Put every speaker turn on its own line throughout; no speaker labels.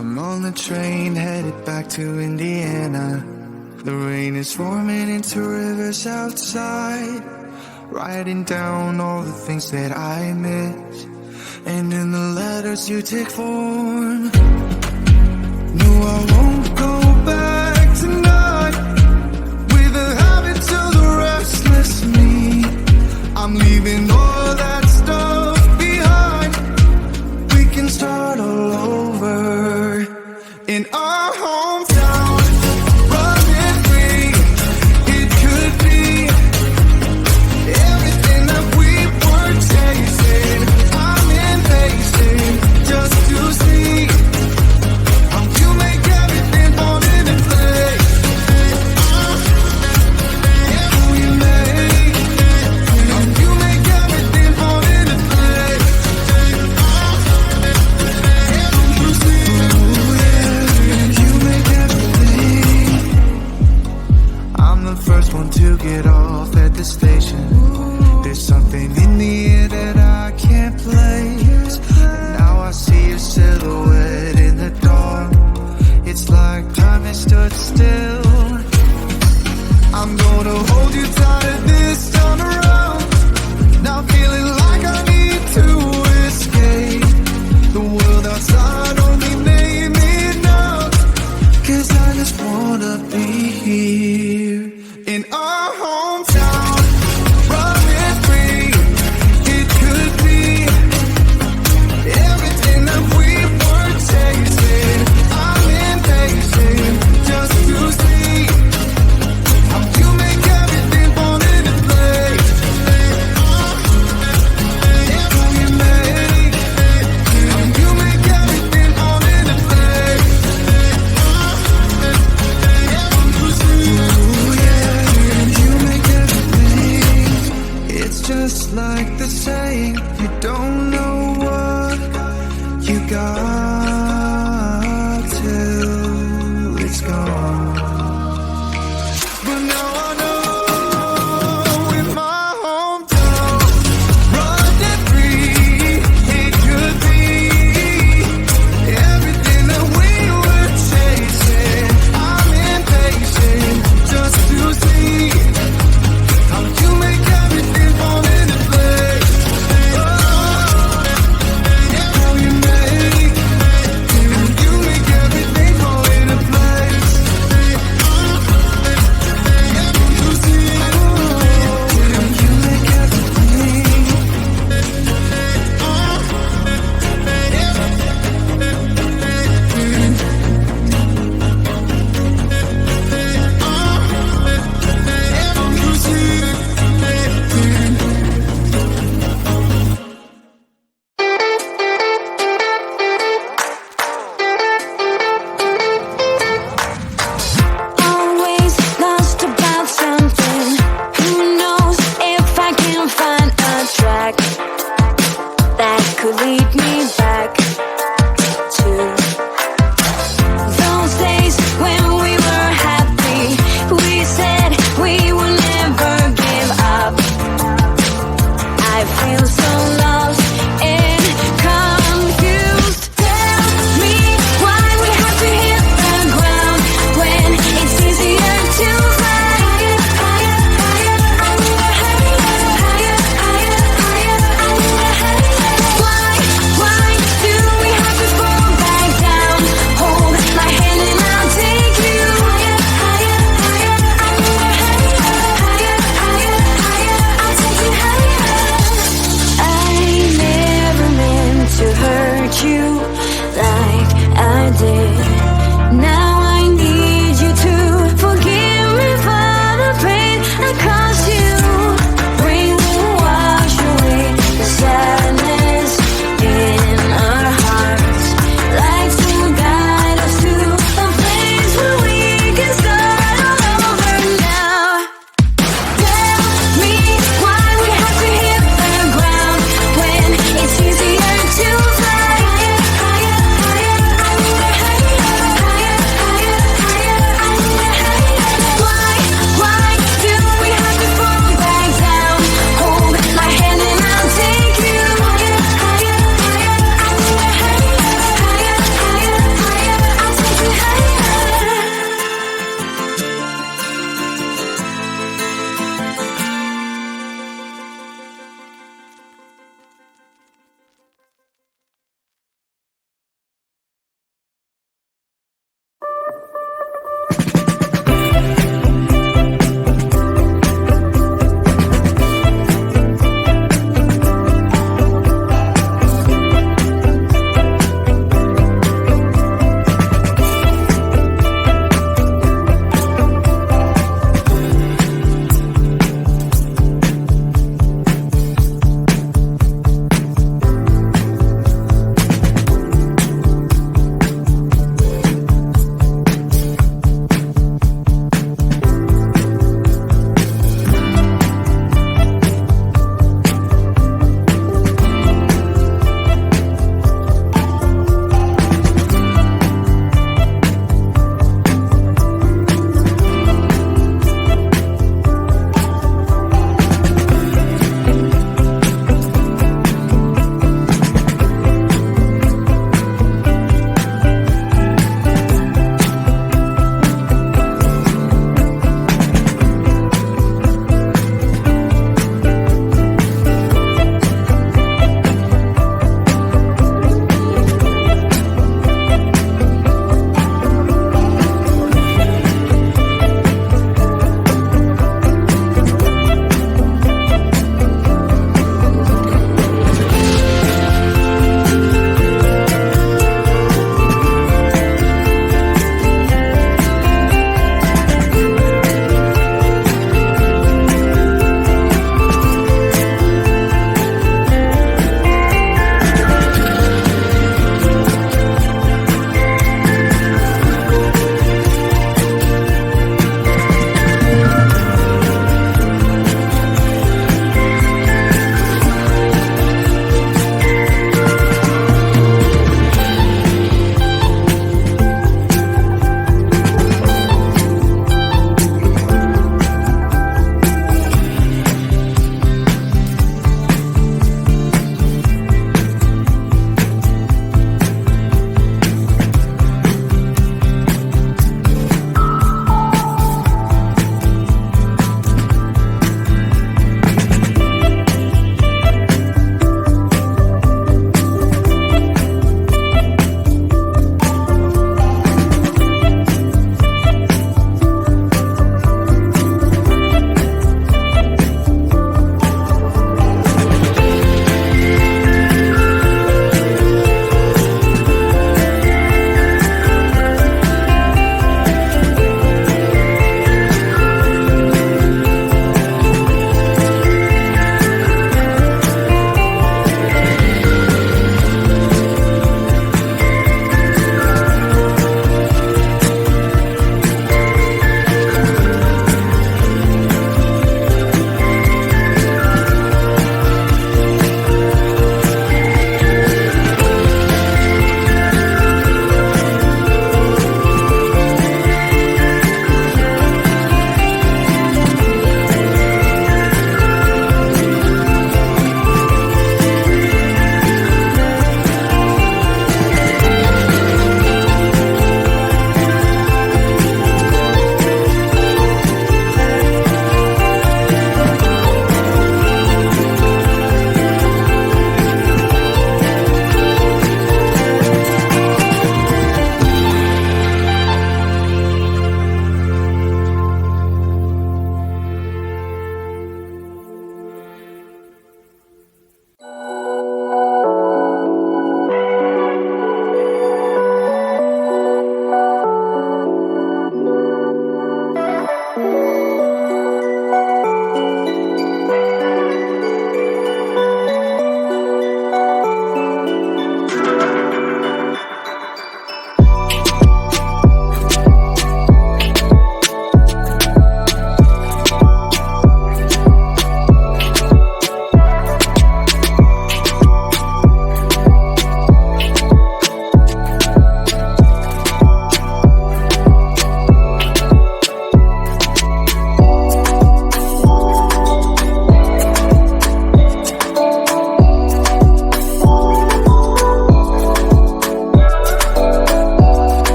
I'm on the train headed back to Indiana. The rain is forming into rivers outside, writing down all the things that I miss, and in the letters you take form. No, I won't go back tonight with the habits of the restless me. I'm leaving all that stuff behind. We can start all over in our hometown. Running free, it could be everything that we were chasing. I'm impatient just to see how you make everything fall into place. How you make everything fall into place. You make everything. I'm the first one to get off at the station. There's something in the air that I can't place. And now I see your silhouette in the dark. It's like time has stood still. I'm gonna hold you tighter this time around. Now feeling like I need to escape. The world outside only made me numb. 'Cause I just wanna be here in our hometown. Running free, it could be everything that we were chasing. I'm impatient just to see how you make everything fall into place. How you make everything fall into place. Ooh, yeah, you make everything. It's just like the saying, you don't know what you got till it's gone. But now I know in my hometown, running free, it could be everything that we were chasing. I'm impatient just to see how you make everything fall into place. How you make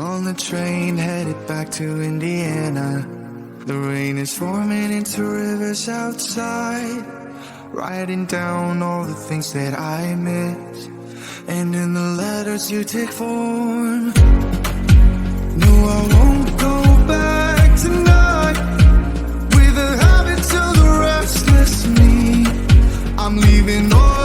on the train headed back to Indiana. The rain is forming into rivers outside, writing down all the things that I miss, and in the letters you take form. No, I won't go back tonight with the habits of the restless me. I'm leaving all